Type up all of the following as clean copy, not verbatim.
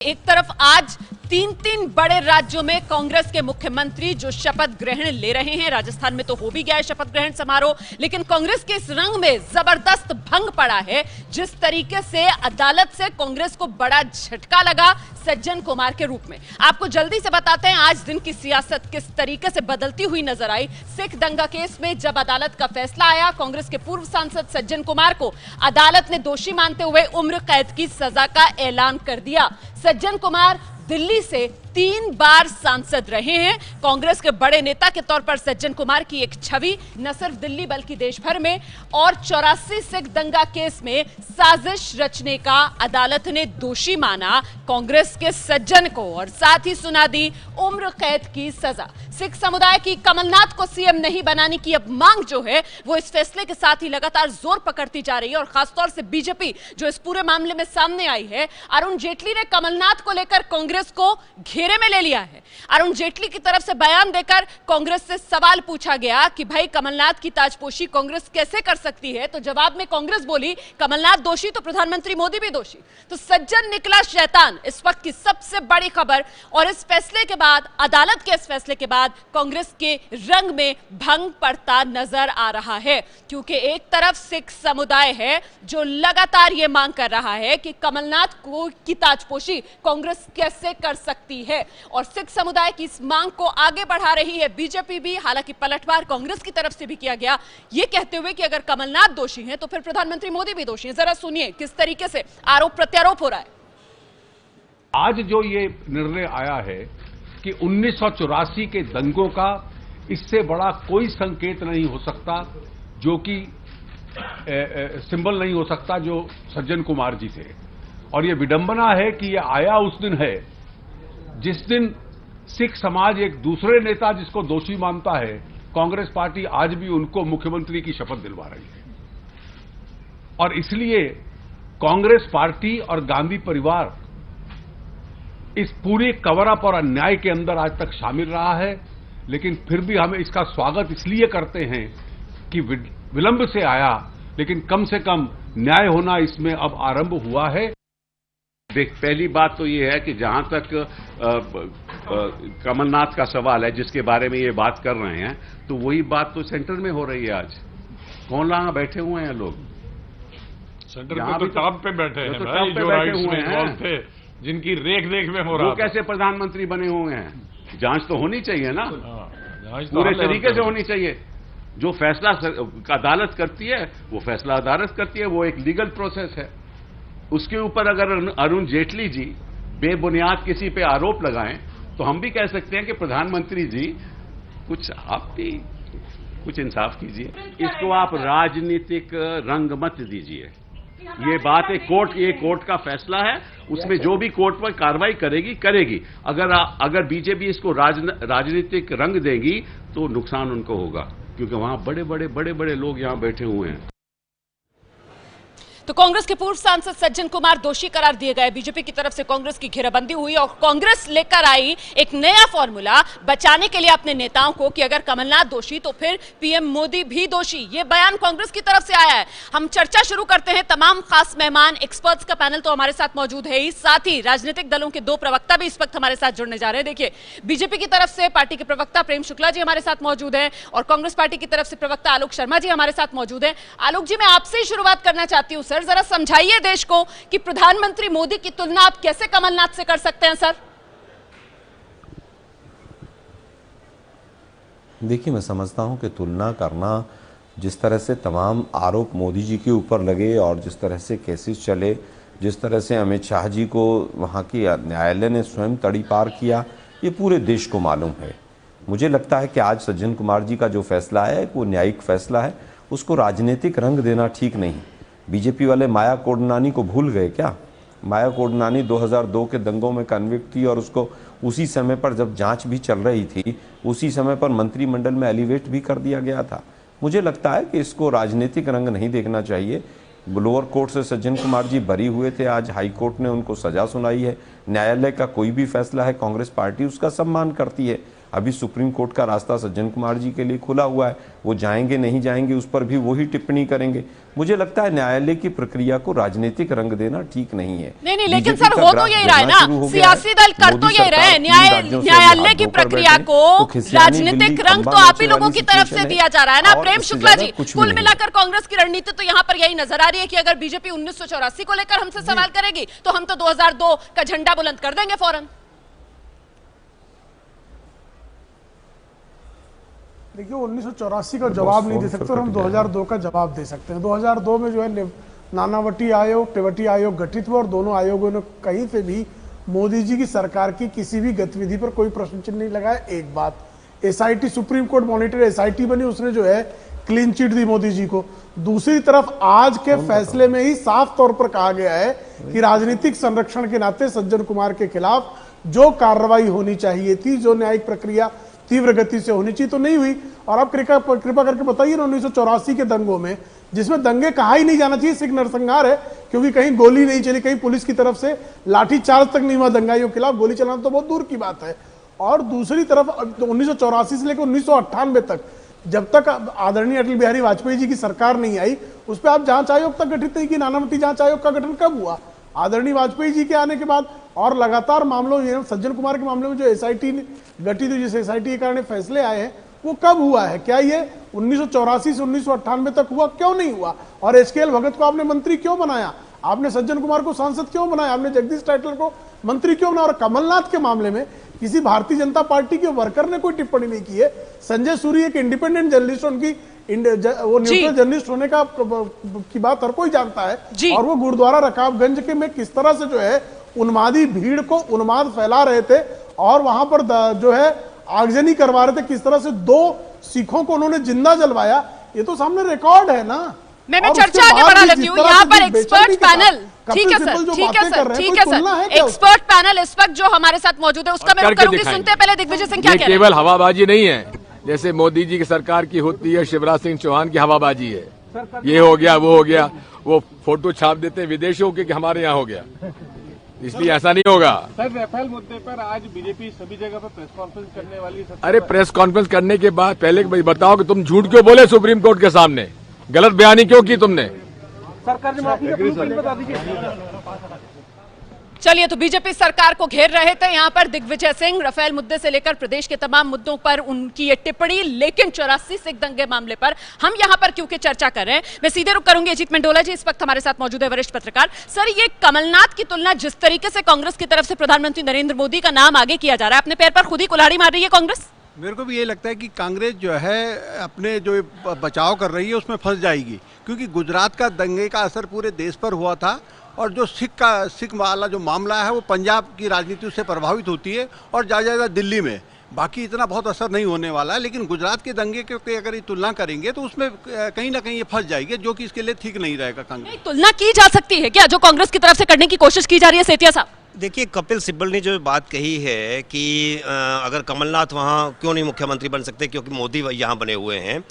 एक तरफ आज तीन तीन बड़े राज्यों में कांग्रेस के मुख्यमंत्री जो शपथ ग्रहण ले रहे हैं। राजस्थान में तो हो भी गया है शपथ ग्रहण समारोह, लेकिन कांग्रेस के इस रंग में जबरदस्त भंग पड़ा है। जिस तरीके से अदालत से कांग्रेस को बड़ा झटका लगा सज्जन कुमार के रूप में, आपको जल्दी से बताते हैं आज दिन की सियासत किस तरीके से बदलती हुई नजर आई। सिख दंगा केस में जब अदालत का फैसला आया, कांग्रेस के पूर्व सांसद सज्जन कुमार को अदालत ने दोषी मानते हुए उम्र कैद की सजा का ऐलान कर दिया। सज्जन कुमार दिल्ली से 3 बार सांसद रहे हैं। कांग्रेस के बड़े नेता के तौर पर सज्जन कुमार की एक छवि न सिर्फ दिल्ली बल्कि देश भर में, और 84 सिख दंगा केस में साजिश रचने का अदालत ने दोषी माना कांग्रेस के सज्जन को और साथ ही सुना दी उम्र कैद की सजा। सिख समुदाय की कमलनाथ को सीएम नहीं बनाने की अब मांग जो है वो इस फैसले के साथ ही लगातार जोर पकड़ती जा रही है, और खासतौर से बीजेपी जो इस पूरे मामले में सामने आई है। अरुण जेटली ने कमलनाथ को लेकर कांग्रेस को घेरे में ले लिया है। अरुण जेटली की तरफ से बयान देकर कांग्रेस से सवाल पूछा गया कि भाई कमलनाथ की ताजपोशी कांग्रेस कैसे कर सकती है, तो जवाब में कांग्रेस बोली कमलनाथ दोषी तो प्रधानमंत्री मोदी भी दोषी। तो सज्जन निकला शैतान, इस वक्त की सबसे बड़ी खबर। और इस फैसले के बाद, अदालत के इस फैसले के बाद कांग्रेस के रंग में भंग पड़ता नजर आ रहा है, क्योंकि एक तरफ सिख समुदाय है जो लगातार यह मांग कर रहा है कि कमलनाथ को की ताजपोशी कांग्रेस कैसे कर सकती है, और सिख समुदाय की इस मांग को आगे बढ़ा रही है बीजेपी भी। हालांकि पलटवार कांग्रेस की तरफ से भी किया गया, यह कहते हुए कि अगर कमलनाथ दोषी हैं तो फिर प्रधानमंत्री मोदी भी दोषी हैं। जरा सुनिए किस तरीके से आरोप प्रत्यारोप हो रहा है। आज जो ये निर्णय आया है कि 1984 के दंगों का इससे बड़ा कोई संकेत नहीं हो सकता, जो कि सिंबल नहीं हो सकता जो सज्जन कुमार जी थे। और ये विडंबना है कि ये आया उस दिन है जिस दिन सिख समाज एक दूसरे नेता जिसको दोषी मानता है, कांग्रेस पार्टी आज भी उनको मुख्यमंत्री की शपथ दिलवा रही है। और इसलिए कांग्रेस पार्टी और गांधी परिवार इस पूरे कवर अप और अन्याय के अंदर आज तक शामिल रहा है, लेकिन फिर भी हम इसका स्वागत इसलिए करते हैं कि विलंब से आया, लेकिन कम से कम न्याय होना इसमें अब आरंभ हुआ है। देख, पहली बात तो ये है कि जहां तक कमलनाथ का सवाल है जिसके बारे में ये बात कर रहे हैं, तो वही बात तो सेंटर में हो रही है। आज कौन यहाँ बैठे हुए हैं लोग? सेंटर में तो टॉप पे बैठे हैं भाई, जो राइट्स में इन्वॉल्व थे, जिनकी रेख देख में हो रहा है। वो कैसे प्रधानमंत्री बने हुए हैं? जांच तो होनी चाहिए ना, पूरे तरीके से होनी चाहिए। जो फैसला अदालत करती है वो फैसला अदालत करती है, वो एक लीगल प्रोसेस है। उसके ऊपर अगर अरुण जेटली जी बेबुनियाद किसी पे आरोप लगाएं तो हम भी कह सकते हैं कि प्रधानमंत्री जी आप भी कुछ इंसाफ कीजिए। इसको आप राजनीतिक रंग मत दीजिए। ये बात एक कोर्ट का फैसला है, उसमें जो भी कोर्ट पर कार्रवाई करेगी। अगर बीजेपी इसको राजनीतिक रंग देगी तो नुकसान उनको होगा, क्योंकि वहां बड़े बड़े लोग यहां बैठे हुए हैं। तो कांग्रेस के पूर्व सांसद सज्जन कुमार दोषी करार दिए गए। बीजेपी की तरफ से कांग्रेस की घेराबंदी हुई और कांग्रेस लेकर आई एक नया फॉर्मूला बचाने के लिए अपने नेताओं को कि अगर कमलनाथ दोषी तो फिर पीएम मोदी भी दोषी। यह बयान कांग्रेस की तरफ से आया है। हम चर्चा शुरू करते हैं। तमाम खास मेहमान, एक्सपर्ट्स का पैनल तो हमारे साथ मौजूद है ही, साथ ही राजनीतिक दलों के 2 प्रवक्ता भी इस वक्त हमारे साथ जुड़ने जा रहे हैं। देखिए, बीजेपी की तरफ से पार्टी के प्रवक्ता प्रेम शुक्ला जी हमारे साथ मौजूद है और कांग्रेस पार्टी की तरफ से प्रवक्ता आलोक शर्मा जी हमारे साथ मौजूद है। आलोक जी, मैं आपसे ही शुरुआत करना चाहती हूं। सर, जरा समझाइए देश को कि प्रधानमंत्री मोदी की तुलना आप कैसे कमलनाथ से कर सकते हैं। सर, देखिए, मैं समझता हूं कि तुलना करना, जिस तरह से तमाम आरोप मोदी जी के ऊपर लगे और जिस तरह से केसेस चले, जिस तरह से अमित शाह जी को वहां की न्यायालय ने स्वयं तड़ी पार किया, ये पूरे देश को मालूम है। मुझे लगता है कि आज सज्जन कुमार जी का जो फैसला है वो न्यायिक फैसला है, उसको राजनीतिक रंग देना ठीक नहीं। बीजेपी वाले माया कोडनानी को भूल गए क्या? माया कोडनानी 2002 के दंगों में कन्विक्ट थी और उसको उसी समय पर, जब जांच भी चल रही थी, उसी समय पर मंत्रिमंडल में एलिवेट भी कर दिया गया था। मुझे लगता है कि इसको राजनीतिक रंग नहीं देखना चाहिए। लोअर कोर्ट से सज्जन कुमार जी बरी हुए थे, आज हाई कोर्ट ने उनको सजा सुनाई है। न्यायालय का कोई भी फैसला है, कांग्रेस पार्टी उसका सम्मान करती है। अभी सुप्रीम कोर्ट का रास्ता सज्जन कुमार जी के लिए खुला हुआ है, वो जाएंगे नहीं जाएंगे उस पर भी वही टिप्पणी करेंगे। मुझे लगता है न्यायालय की प्रक्रिया को राजनीतिक रंग देना ठीक नहीं है। नहीं, लेकिन सर हो तो यही रहा है ना, सियासी दल कर तो यही रहे, न्यायालय की प्रक्रिया को राजनीतिक रंग तो आप ही लोगों की तरफ से दिया जा रहा है ना। प्रेम शुक्ला जी, कुल मिलाकर कांग्रेस की रणनीति तो यहाँ पर यही नजर आ रही है कि अगर बीजेपी 1984 को लेकर हमसे सवाल करेगी तो हम तो 2002 का झंडा बुलंद कर देंगे फौरन। देखिए 1984 का जवाब नहीं दे सकते और हम 2002 का जवाब दे सकते हैं। 2002 में जो है नानावटी आयोग, तेवटी आयोग गठित हुआ और दोनों आयोगों ने कहीं से भी मोदी जी की सरकार की किसी भी गतिविधि पर कोई प्रश्न चिन्ह नहीं लगाया। एक बात, SIT supreme court monitor SIT बनी, उसने जो है क्लीन चिट दी मोदी जी को। दूसरी तरफ आज के फैसले में ही साफ तौर पर कहा गया है कि राजनीतिक संरक्षण के नाते सज्जन कुमार के खिलाफ जो कार्रवाई होनी चाहिए थी, जो न्यायिक प्रक्रिया तीव्र गति से होनी चाहिए तो नहीं हुई। और आप कृपा करके बताइए ना 1984 के दंगों में, जिसमें दंगे कहा ही नहीं जाना चाहिए, सिख नरसंहार है, क्योंकि कहीं गोली नहीं चली, कहीं पुलिस की तरफ से लाठीचार्ज तक नहीं हुआ, दंगाइयों के खिलाफ गोली चलाना तो बहुत दूर की बात है। और दूसरी तरफ 1984 से लेकर 1998 तक, जब तक आदरणीय अटल बिहारी वाजपेयी जी की सरकार नहीं आई, उस पर आप जांच आयोग तक गठित नहीं की। नानावटी जांच आयोग का गठन कब हुआ? आदरणीय वाजपेयी जी के आने के बाद। और लगातार मामलों में, सज्जन कुमार के मामले में जो एसआईटी गठित हुई, जिस एसआईटी के कारण फैसले आए हैं, वो कब हुआ है? क्या ये 1984 से 1998 तक हुआ? क्यों नहीं हुआ? और एसकेएल भगत को आपने मंत्री क्यों बनाया? आपने सज्जन कुमार को सांसद क्यों बनाया? आपने जगदीश टाइटलर को मंत्री क्यों बनाया? और कमलनाथ के मामले में किसी भारतीय जनता पार्टी के वर्कर ने कोई टिप्पणी नहीं की है। संजय सूरी एक इंडिपेंडेंट जर्नलिस्ट, उनकी वो न्यूट्रल जर्नलिस्ट होने का की बात हर कोई जानता है। और वो गुरुद्वारा रकाबगंज के में किस तरह से जो है उन्मादी भीड़ को उन्माद फैला रहे थे और वहां पर जो है आगजनी करवा रहे थे, किस तरह से 2 सिखों को उन्होंने जिंदा जलवाया, ये तो सामने रिकॉर्ड है ना। मैं चर्चा आगे बढ़ा लेती हूँ। यहाँ पर एक्सपर्ट पैनल, ठीक है सर, ठीक है सर, ठीक है सर, एक्सपर्ट पैनल इस वक्त जो हमारे साथ मौजूद है उसका मैं रुख करूंगी। सुनते पहले दिग्विजय सिंह क्या कह रहे हैं। केवल हवाबाजी नहीं है, जैसे मोदी जी की सरकार की होती है, शिवराज सिंह चौहान की हवाबाजी है, ये हो गया वो हो गया, वो फोटो छाप देते हैं विदेशों के कि हमारे यहाँ हो गया, इसलिए ऐसा नहीं होगा। सर राफेल मुद्दे पर आज बीजेपी सभी जगह पर प्रेस कॉन्फ्रेंस करने वाली है। अरे प्रेस कॉन्फ्रेंस करने के बाद पहले बताओ कि तुम झूठ क्यों बोले सुप्रीम कोर्ट के सामने, गलत बयानी क्यों की तुमने? सरकार ने माफी बता दीजिए। चलिए, तो बीजेपी सरकार को घेर रहे थे यहाँ पर दिग्विजय सिंह, राफेल मुद्दे से लेकर प्रदेश के तमाम मुद्दों पर उनकी ये टिप्पणी। लेकिन 84 सिख दंगे मामले पर हम यहाँ पर क्योंकि चर्चा कर रहे हैं, मैं सीधे रुक करूंगी अजीत मंडोला जी, इस वक्त हमारे साथ मौजूद है वरिष्ठ पत्रकार। सर, ये कमलनाथ की तुलना जिस तरीके से कांग्रेस की तरफ से प्रधानमंत्री नरेंद्र मोदी का नाम आगे किया जा रहा है, अपने पैर पर खुद ही कुल्हाड़ी मार रही है कांग्रेस। मेरे को भी ये लगता है कि कांग्रेस जो है अपने जो बचाव कर रही है उसमें फंस जाएगी, क्योंकि गुजरात का दंगे का असर पूरे देश पर हुआ था और जो सिख वाला जो मामला है वो पंजाब की राजनीति से प्रभावित होती है और ज़्यादा दिल्ली में, बाकी इतना बहुत असर नहीं होने वाला है। लेकिन गुजरात के दंगे के अगर ये तुलना करेंगे तो उसमें कहीं ना कहीं ये फंस जाएगी, जो कि इसके लिए ठीक नहीं रहेगा। कांग्रेस तुलना की जा सकती है क्या, जो कांग्रेस की तरफ से करने की कोशिश की जा रही है सेठिया साहब? देखिए, कपिल सिब्बल ने जो बात कही है कि अगर कमलनाथ वहाँ क्यों नहीं मुख्यमंत्री बन सकते क्योंकि मोदी यहाँ बने हुए हैं,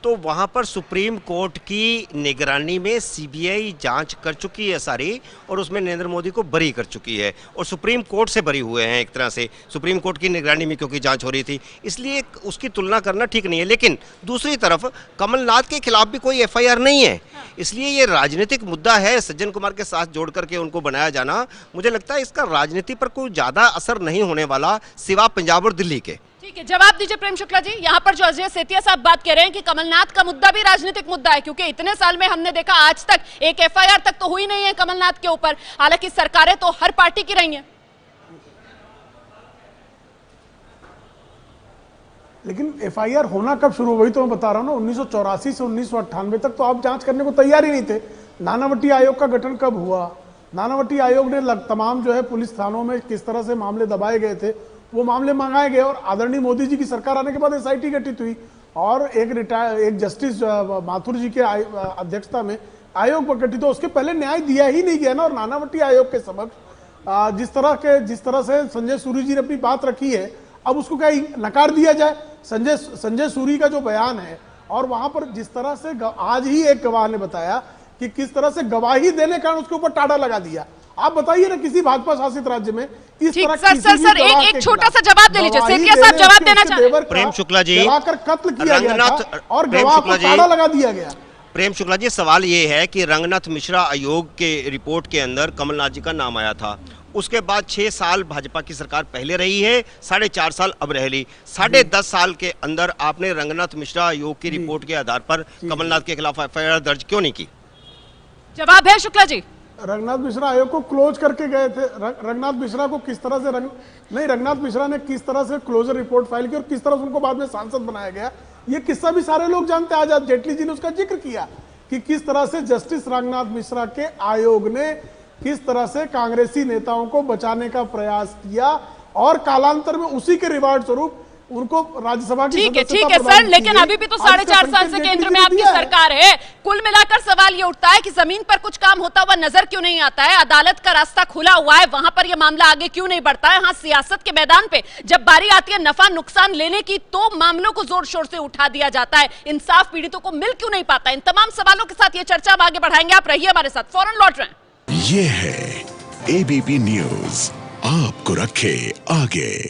तो वहाँ पर सुप्रीम कोर्ट की निगरानी में सीबीआई जांच कर चुकी है सारी, और उसमें नरेंद्र मोदी को बरी कर चुकी है और सुप्रीम कोर्ट से बरी हुए हैं। एक तरह से सुप्रीम कोर्ट की निगरानी में क्योंकि जांच हो रही थी, इसलिए उसकी तुलना करना ठीक नहीं है। लेकिन दूसरी तरफ कमलनाथ के खिलाफ भी कोई एफआईआर नहीं है, इसलिए ये राजनीतिक मुद्दा है। सज्जन कुमार के साथ जोड़ करके उनको बनाया जाना, मुझे लगता है इसका राजनीति पर कोई ज़्यादा असर नहीं होने वाला सिवा पंजाब और दिल्ली के। ठीक है, जवाब दीजिए प्रेम शुक्ला जी। यहाँ पर जो अजय सेठिया साहब बात कह रहे हैं कि कमलनाथ का मुद्दा भी राजनीतिक मुद्दा है, क्योंकि इतने साल में हमने देखा आज तक एक एफआईआर तक तो हुई नहीं है कमलनाथ के ऊपर, हालांकि सरकारें तो हर पार्टी की रही हैं। लेकिन एफआईआर होना कब शुरू हुई, तो मैं बता रहा हूं ना, 1984 से 1998 तक तो आप जांच करने को तैयार ही नहीं थे। नानावटी आयोग का गठन कब हुआ? नानावटी आयोग ने तमाम जो है पुलिस थानों में किस तरह से मामले दबाए गए थे, वो मामले मंगाए गए और आदरणीय मोदी जी की सरकार आने के बाद एसआईटी गठित हुई और एक जस्टिस माथुर जी के अध्यक्षता में आयोग गठित हुआ। उसके पहले न्याय दिया ही नहीं गया ना। और नानावटी आयोग के समक्ष जिस तरह से संजय सूरी जी ने अपनी बात रखी है, अब उसको क्या नकार दिया जाए? संजय सूरी का जो बयान है और वहां पर जिस तरह से आज ही एक गवाह ने बताया कि किस तरह से गवाही देने का उसके ऊपर टाड़ा लगा दिया आप बताइए ना किसी भाजपा शासित राज्य में इस ठीक, तरह सर, किसी सर, भी सर, गवाह एक के छोटा खिलाफ सा जवाब दे लीजिए। गवाही सेठिया साहब देने जवाब उसके देना चाहते हैं। देवर का प्रेम शुक्ला जी, जलाकर कत्ल किया गया रंगनाथ- था और प्रेम गवाह शुक्ला को जी, ताला लगा दिया गया। प्रेम शुक्ला जी, सवाल ये है कि रंगनाथ मिश्रा आयोग के रिपोर्ट के अंदर कमलनाथ जी का नाम आया था। उसके बाद 6 साल भाजपा की सरकार पहले रही है, 4.5 साल अब रह ली। 10.5 साल के अंदर आपने रंगनाथ मिश्रा आयोग की रिपोर्ट के आधार पर कमलनाथ के खिलाफ FIR दर्ज क्यों नहीं की? जवाब है शुक्ला जी। रंगनाथ मिश्रा आयोग को क्लोज करके गए थे। रंगनाथ मिश्रा को किस तरह से रंगनाथ मिश्रा ने किस तरह से क्लोजर रिपोर्ट फाइल की और किस तरह से उनको बाद में सांसद बनाया गया, ये किस्सा भी सारे लोग जानते हैं। आज जेटली जी ने उसका जिक्र किया कि किस तरह से जस्टिस रंगनाथ मिश्रा के आयोग ने किस तरह से कांग्रेसी नेताओं को बचाने का प्रयास किया और कालांतर में उसी के रिवार्ड स्वरूप उनको राज्यसभा की ठीक है सदस्यता सर, प्रदान की लेकिन गई। अभी भी तो आज इसका 4.5 साल से संकेत केंद्र जेटली में ने आपकी दिया है। सरकार है। कुल मिलाकर सवाल ये उठता है कि जमीन पर कुछ काम होता हुआ नजर क्यों नहीं आता है? अदालत का रास्ता खुला हुआ है, वहां पर यह मामला आगे क्यों नहीं बढ़ता है? हाँ, सियासत के मैदान पे जब बारी आती है नफा नुकसान लेने की, तो मामलों को जोर शोर से उठा दिया जाता है। इंसाफ पीड़ितों को मिल क्यों नहीं पाता? इन तमाम सवालों के साथ ये चर्चा हम आगे बढ़ाएंगे। आप रहिए हमारे साथ, फौरन लौट रहे हैं। ये है ABP न्यूज, आपको रखे आगे।